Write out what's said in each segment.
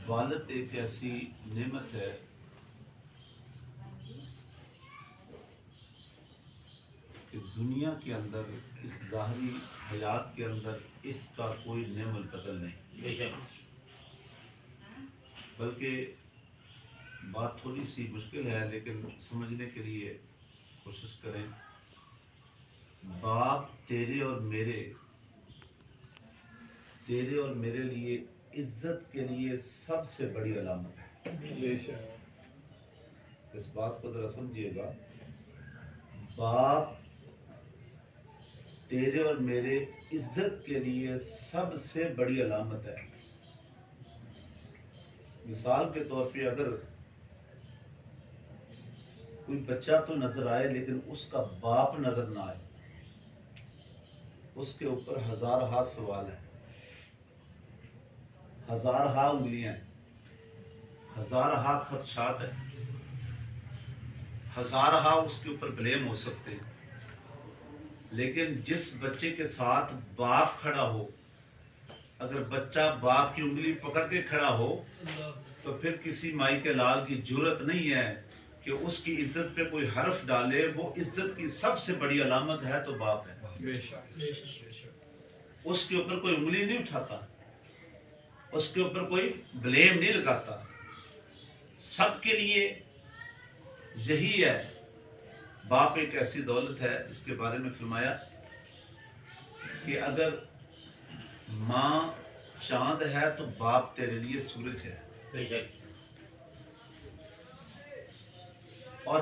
والد ایک ایسی نعمت ہے کہ دنیا کے اندر اس ظاہری حیات کے اندر اس کا کوئی نعم البدل نہیں، بے شک بلکہ بات تھوڑی سی مشکل ہے لیکن سمجھنے کے لیے کوشش کریں۔ باپ تیرے اور میرے لیے عزت کے لیے سب سے بڑی علامت ہے۔ بے شک اس بات کو ذرا سمجھیے گا، باپ تیرے اور میرے عزت کے لیے سب سے بڑی علامت ہے۔ مثال کے طور پہ اگر کوئی بچہ تو نظر آئے لیکن اس کا باپ نظر نہ آئے، اس کے اوپر ہزارہا سوال ہے، ہزارہا انگلیاں ہیں، ہزارہا خدشات ہیں، ہزارہا اس کے اوپر بلیم ہو سکتے ہیں، لیکن جس بچے کے ساتھ باپ کھڑا ہو، اگر بچہ باپ کی انگلی پکڑ کے کھڑا ہو تو پھر کسی مائی کے لال کی جرت نہیں ہے کہ اس کی عزت پہ کوئی حرف ڈالے۔ وہ عزت کی سب سے بڑی علامت ہے تو باپ ہے، بے شک اس کے اوپر کوئی انگلی نہیں اٹھاتا، اس کے اوپر کوئی بلیم نہیں لگاتا۔ سب کے لیے یہی ہے۔ باپ ایک ایسی دولت ہے، اس کے بارے میں فرمایا کہ اگر ماں چاند ہے تو باپ تیرے لیے سورج ہے، بے شک اور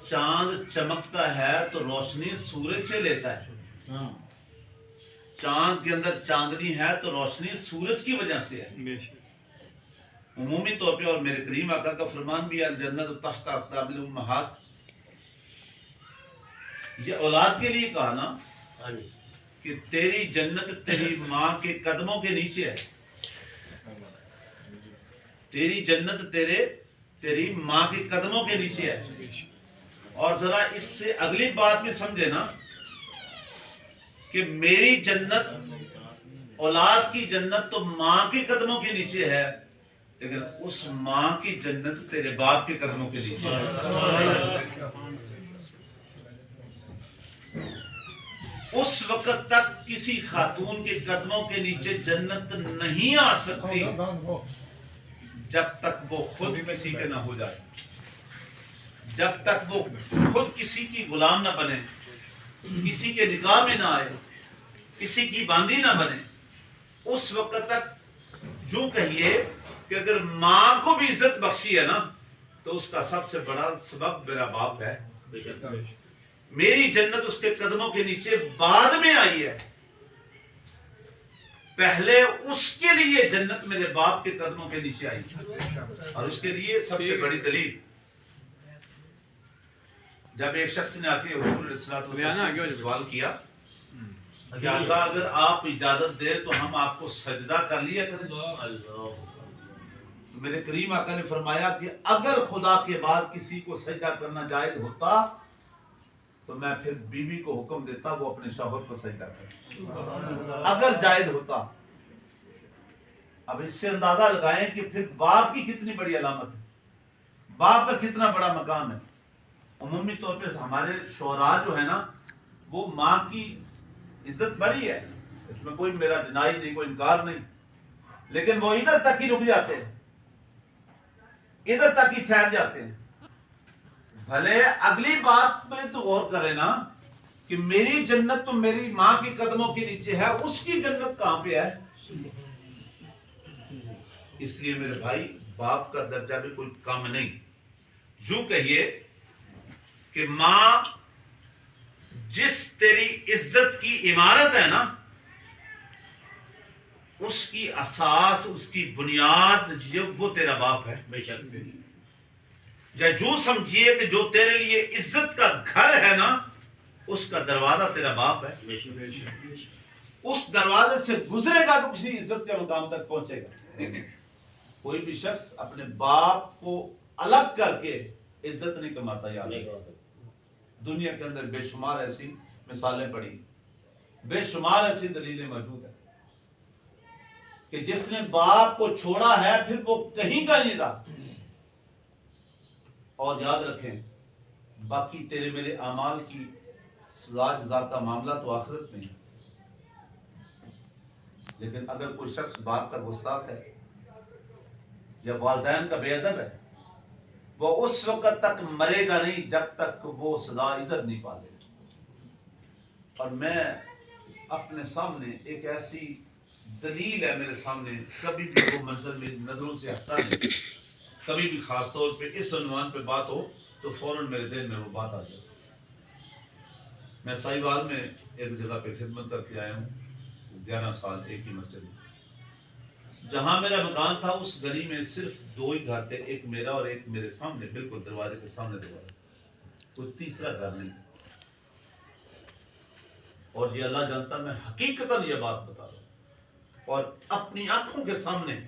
چاند چمکتا ہے تو روشنی سورج سے لیتا ہے۔ ہاں چاند کے اندر چاندنی ہے تو روشنی سورج کی وجہ سے ہے۔ بے شک عمومی طور پہ، اور میرے کریم آقا کا فرمان بھی ہے، الجنت تحت اقدام الامہات، یہ اولاد کے لیے کہا نا ہاں جی کہ تیری جنت تیری ماں کے قدموں کے نیچے ہے، تیری جنت تیری ماں کے قدموں کے نیچے ہے۔ بے شک اور ذرا اس سے اگلی بات بھی سمجھے نا کہ میری جنت، اولاد کی جنت تو ماں کے قدموں کے نیچے ہے، لیکن اس ماں کی جنت تیرے باپ کے قدموں کے نیچے ہے۔ اس وقت تک کسی خاتون کے قدموں کے نیچے جنت نہیں آ سکتی جب تک وہ خود کسی کے نہ ہو جائے، جب تک وہ خود کسی کی غلام نہ بنے، کسی کے نکاح میں نہ آئے، کسی کی باندی نہ بنے۔ اس وقت تک جو کہیے کہ اگر ماں کو بھی عزت بخشی ہے نا تو اس کا سب سے بڑا سبب میرا باپ ہے۔ بے شک میری جنت اس کے قدموں کے نیچے بعد میں آئی ہے، پہلے اس کے لیے جنت میرے باپ کے قدموں کے نیچے آئی ہے۔ اور اس کے لیے سب سے بڑی دلیل، جب ایک شخص نے آ کے حضور علیہ الصلوۃ والسلام سے سوال کیا کہ آقا اگر آپ اجازت دیں تو ہم آپ کو سجدہ کر لیا کریں، اللہ تو میرے کریم آقا نے فرمایا کہ اگر خدا کے بعد کسی کو سجدہ کرنا جائز ہوتا تو میں پھر بیوی کو حکم دیتا وہ اپنے شوہر کو سجدہ کرے، اگر جائز ہوتا۔ اب اس سے اندازہ لگائیں کہ پھر باپ کی کتنی بڑی علامت ہے، باپ کا کتنا بڑا مقام ہے۔ عمومی طور پہ ہمارے شعراء جو ہے نا وہ ماں کی عزت بڑی ہے، اس میں کوئی میرا ڈینائی نہیں، کوئی انکار نہیں، لیکن وہ ادھر تک ہی رک جاتے ہیں، ادھر تک ہی ٹھہر جاتے ہیں۔ بھلے اگلی بات پہ تو غور کرے نا کہ میری جنت تو میری ماں کی قدموں کے نیچے ہے، اس کی جنت کہاں پہ ہے؟ اس لیے میرے بھائی باپ کا درجہ بھی کوئی کم نہیں۔ یوں کہیے کہ ماں جس تیری عزت کی عمارت ہے نا اس کی اساس، اس کی بنیاد وہ تیرا باپ ہے۔ بے شک یا جو سمجھیے کہ جو تیرے لیے عزت کا گھر ہے نا اس کا دروازہ تیرا باپ ہے۔ بے شک اس دروازے سے گزرے گا تو کسی عزت کے مقام تک پہنچے گا۔ کوئی بھی شخص اپنے باپ کو الگ کر کے عزت نہیں کماتا۔ یاد رکھیں، دنیا کے اندر بے شمار ایسی مثالیں پڑی، بے شمار ایسی دلیلیں موجود ہیں۔ کہ جس نے باپ کو چھوڑا ہے پھر وہ کہیں کا نہیں رہا. اور یاد رکھیں باقی تیرے میرے اعمال کی سزا جزا کا معاملہ تو آخرت میں ہے. لیکن اگر کوئی شخص باپ کا گستاخ ہے یا والدین کا بے ادب ہے وہ اس وقت تک مرے گا نہیں جب تک وہ سزا ادھر نہیں پالے. اور میں اپنے سامنے ایک ایسی دلیل ہے میرے سامنے, کبھی بھی وہ منظر میری نظروں سے ہٹتا نہیں. کبھی بھی خاص طور پہ اس عنوان پہ بات ہو تو فوراً میرے ذہن میں وہ بات آ جائے. میں سائیوال میں ایک جگہ پہ خدمت کر کے آیا ہوں 11 سال ایک ہی مسجد میں. جہاں میرا مکان تھا اس گلی میں صرف 2 ہی گھر تھے, ایک میرا اور ایک میرے سامنے بالکل دروازے کے سامنے دروازہ, کوئی تیسرا گھر نہیں. اور یہ اللہ جانتا میں حقیقتاً یہ بات بتا رہا ہوں اور اپنی آنکھوں کے سامنے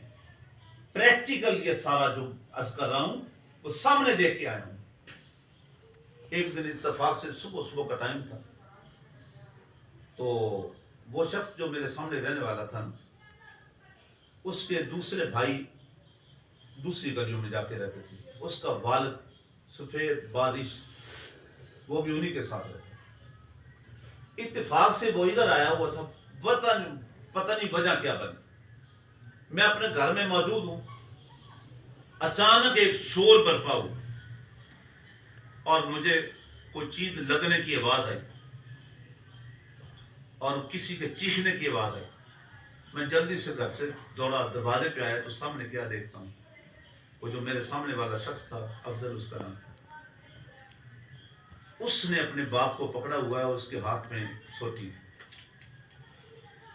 پریکٹیکل یہ سارا جو عرض کر رہا ہوں وہ سامنے دیکھ کے آیا ہوں. ایک دن اتفاق سے صبح کا ٹائم تھا تو وہ شخص جو میرے سامنے رہنے والا تھا اس کے دوسرے بھائی دوسری گلیوں میں جا کے رہتے تھے. اس کا والد سفید بارش وہ بھی انہی کے ساتھ رہتے. اتفاق سے وہ ادھر آیا ہوا تھا, پتہ نہیں وجہ کیا بنی. میں اپنے گھر میں موجود ہوں, اچانک ایک شور برپا ہوا اور مجھے کوئی چیز لگنے کی آواز آئی اور کسی کے چیخنے کی آواز آئی. میں جلدی سے گھر سے دوڑا, دروازے پہ آیا تو سامنے کیا دیکھتا ہوں, وہ جو میرے سامنے والا شخص تھا افضل اس کا نام تھا, اس نے اپنے باپ کو پکڑا ہوا ہے اور اس کے ہاتھ میں سوٹی,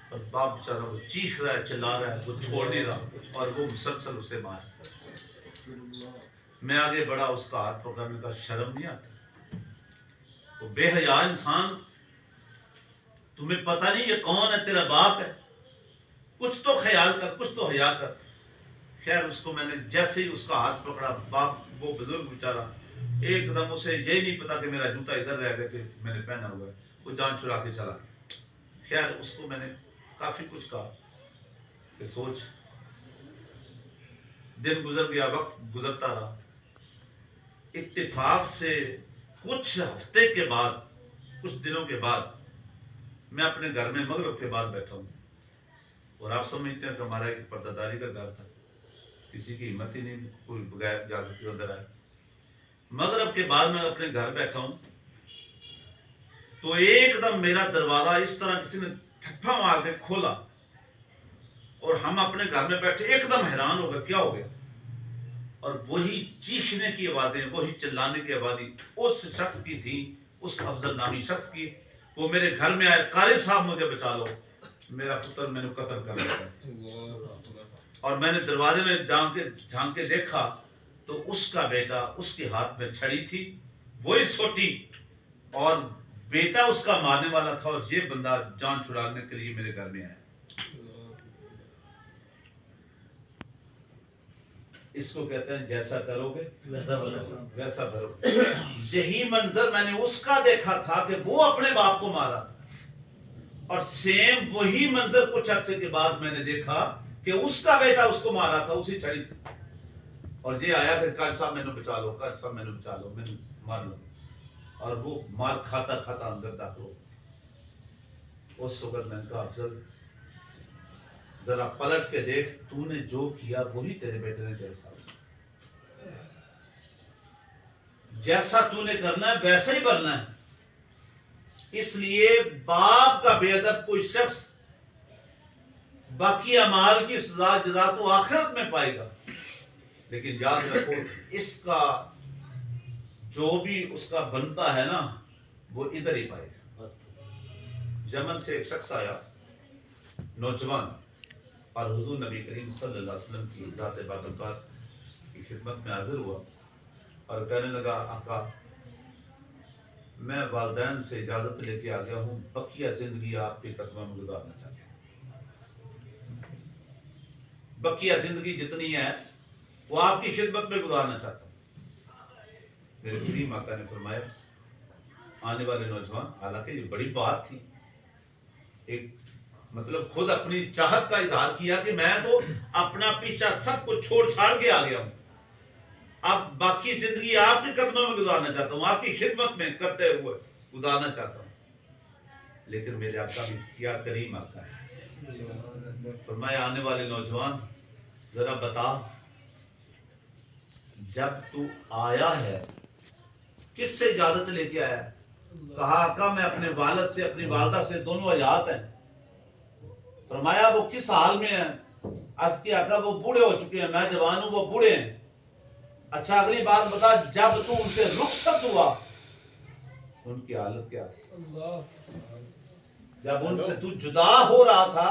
اور باپ بیچارہ وہ چیخ رہا ہے, چلا رہا ہے, وہ چھوڑ نہیں رہا اور وہ مسلسل اسے مار. میں آگے بڑھا, اس کا ہاتھ پکڑنے کا شرم نہیں آتا. وہ بے حیا انسان, تمہیں پتہ نہیں یہ کون ہے, تیرا باپ ہے, کچھ تو خیال کر, کچھ تو حیا کر. خیر اس کو میں نے جیسے ہی اس کا ہاتھ پکڑا, باپ وہ بزرگ بیچارہ ایک دم اسے یہ نہیں پتا کہ میرا جوتا ادھر رہ گیا کہ میں نے پہنا ہوا ہے, وہ جان چھڑا کے چلا. خیر اس کو میں نے کافی کچھ کہا کہ سوچ, دن گزر گیا, وقت گزرتا رہا. اتفاق سے کچھ ہفتے کے بعد, کچھ دنوں کے بعد میں اپنے گھر میں مغرب کے بعد بیٹھا ہوں, اور آپ سمجھتے ہیں کہ ہمارا ایک پردہ داری کا گھر تھا, کسی کی ہمت ہی نہیں کوئی بغیر اجازت کے اندر آئے. مغرب کے بعد میں اپنے گھر بیٹھا ہوں تو ایک دم میرا دروازہ اس طرح کسی نے تھپا مار کے کھولا, اور ہم اپنے گھر میں بیٹھے ایک دم حیران ہو گئے کیا ہو گیا. اور وہی چیخنے کی آوازیں, وہی چلانے کی آوازیں اس شخص کی تھی, اس افضل نامی شخص کی. وہ میرے گھر میں آئے, قاری صاحب مجھے بچا لو, میرا پتر میں نے قتل کر دیا. اور میں نے دروازے میں جھانک کے دیکھا تو اس کا بیٹا, اس کے ہاتھ میں چھڑی تھی, وہی سوٹی, اور بیٹا اس کا مارنے والا تھا, اور یہ بندہ جان چھڑانے کے لیے میرے گھر میں آیا. اس کو کہتے ہیں جیسا کرو گے ویسا کرو. یہی منظر میں نے اس کا دیکھا تھا کہ وہ اپنے باپ کو مارا, اور سیم وہی منظر کچھ عرصے کے بعد میں نے دیکھا کہ اس کا بیٹا اس کو مارا تھا اسی چھڑی سے. اور یہ آیا کہ قاری صاحب میں نے بچا لو, قاری صاحب میں نے بچا لو, میں نے مار لو. اور وہ مار کھاتا کھاتا اندر داخل ہو. اس وقت میں نے کہا افضل ذرا پلٹ کے دیکھ, تو نے جو کیا وہی تیرے بیٹے نے تیرے ساتھ, جیسا تو نے کرنا ہے ویسا ہی بننا ہے. اس لیے باپ کا بے ادب کوئی شخص باقی اعمال کی سزا جزا تو آخرت میں پائے گا, لیکن یاد رکھو اس کا جو بھی اس کا بنتا ہے نا وہ ادھر ہی پائے گا. یمن سے ایک شخص آیا, نوجوان, اور حضور نبی کریم صلی اللہ علیہ وسلم کی ذات بابرکات کی خدمت میں حاضر ہوا اور کہنے لگا آقا میں والدین سے اجازت لے کے آ گیا ہوں, بقیہ زندگی آپ کے قدموں میں گزارنا چاہتا ہوں, بقیہ زندگی جتنی ہے وہ آپ کی خدمت میں گزارنا چاہتا ہوں. میرے کریم آقا نے فرمایا آنے والے نوجوان, حالانکہ یہ بڑی بات تھی, ایک مطلب خود اپنی چاہت کا اظہار کیا کہ میں تو اپنا پیچھا سب کو چھوڑ چھاڑ کے آ گیا ہوں، اب باقی زندگی آپ کے قدموں میں گزارنا چاہتا ہوں، آپ کی خدمت میں کرتے ہوئے گزارنا چاہتا ہوں۔ لیکن میرے آقا بھی کیا کریم آقا ہے، فرمایا آنے والے نوجوان ذرا بتا، جب تو آیا ہے کس سے اجازت لے کے آیا ہے؟ کہا آقا میں اپنے والد سے اپنی والدہ سے دونوں حیات ہیں۔ فرمایا وہ کس حال میں ہیں؟ عرض کی آقا وہ بوڑھے ہو چکے ہیں، میں جوان ہوں وہ بوڑھے ہیں۔ اچھا اگلی بات بتا، جب تو ان سے رخصت ہوا ان کی حالت کیا تھی؟ جب ان سے تو جدا ہو رہا تھا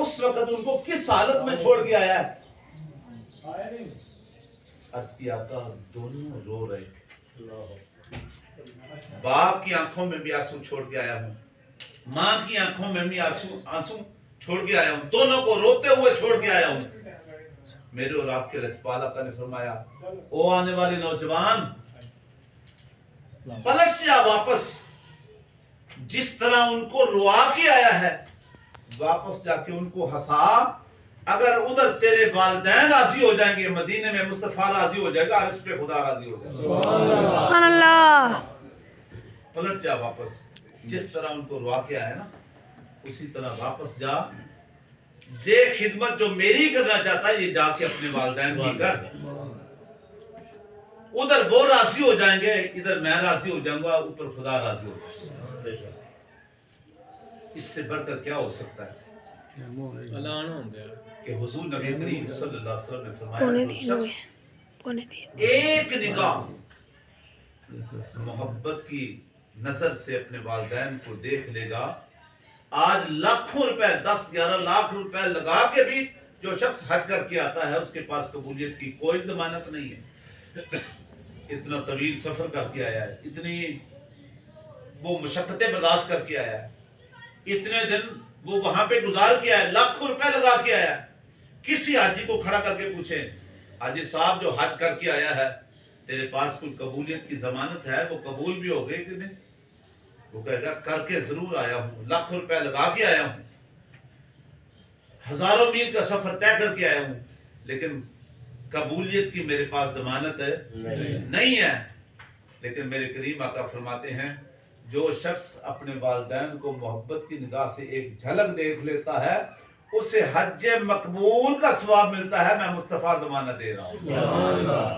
اس وقت ان کو کس حالت میں چھوڑ کے آیا ہے؟ عرض کی آقا دونوں رو رہے تھے، باپ کی آنکھوں میں بھی آنسو چھوڑ کے آیا ہوں، ماں کی آنکھوں میں بھی آنسو چھوڑ کے آیا ہوں، دونوں کو روتے ہوئے چھوڑ کے آیا ہوں۔ میرے اور آپ کے لجپال آقا نے فرمایا او آنے والے نوجوان پلٹ جا واپس، جس طرح ان کو روا کے آیا ہے واپس جا کے ان کو ہنسا، اگر ادھر تیرے والدین راضی ہو جائیں گے مدینے میں مصطفیٰ راضی ہو جائے گا، عرش پہ خدا راضی ہو جائے گا۔ سبحان اللہ۔ پلٹ جا واپس، جس طرح ان کو روا کے آیا نا اسی طرح واپس جا، یہ خدمت جو میری کرنا چاہتا ہے یہ جا کے اپنے والدین کی کر، ادھر وہ راضی ہو جائیں گے ادھر میں راضی ہو جاؤں گا، اوپر خدا راضی ہو جائے گا۔ اس سے بڑھ کر کیا ہو سکتا ہے کہ حضور نبی کریم صلی اللہ علیہ وسلم نے فرمایا جو شخص ایک نگاہ محبت کی نظر سے اپنے والدین کو دیکھ لے گا، آج لاکھوں روپے 10-11 لاکھ روپے لگا کے بھی جو شخص حج کر کے آتا ہے اس کے پاس قبولیت کی کوئی ضمانت نہیں ہے۔ اتنا طویل سفر کر کے آیا ہے، اتنی وہ مشقتیں برداشت کر کے آیا ہے، اتنے دن وہ وہاں پہ گزار کے آیا، لاکھوں روپے لگا کے آیا۔ کسی حاجی کو کھڑا کر کے پوچھیں حاجی صاحب جو حج کر کے آیا ہے تیرے پاس کوئی قبولیت کی ضمانت ہے، وہ قبول بھی ہو گئی کہ نہیں؟ وہ کہے گا کر کے ضرور آیا ہوں، لاکھوں روپے لگا کے آیا ہوں، ہزاروں میل کا سفر طے کر کے آیا ہوں، لیکن قبولیت کی میرے پاس ضمانت ہے نہیں ہے۔ لیکن میرے کریم آقا فرماتے ہیں جو شخص اپنے والدین کو محبت کی نگاہ سے ایک جھلک دیکھ لیتا ہے اسے حج مقبول کا ثواب ملتا ہے، میں مصطفیٰ ضمانت دے رہا ہوں۔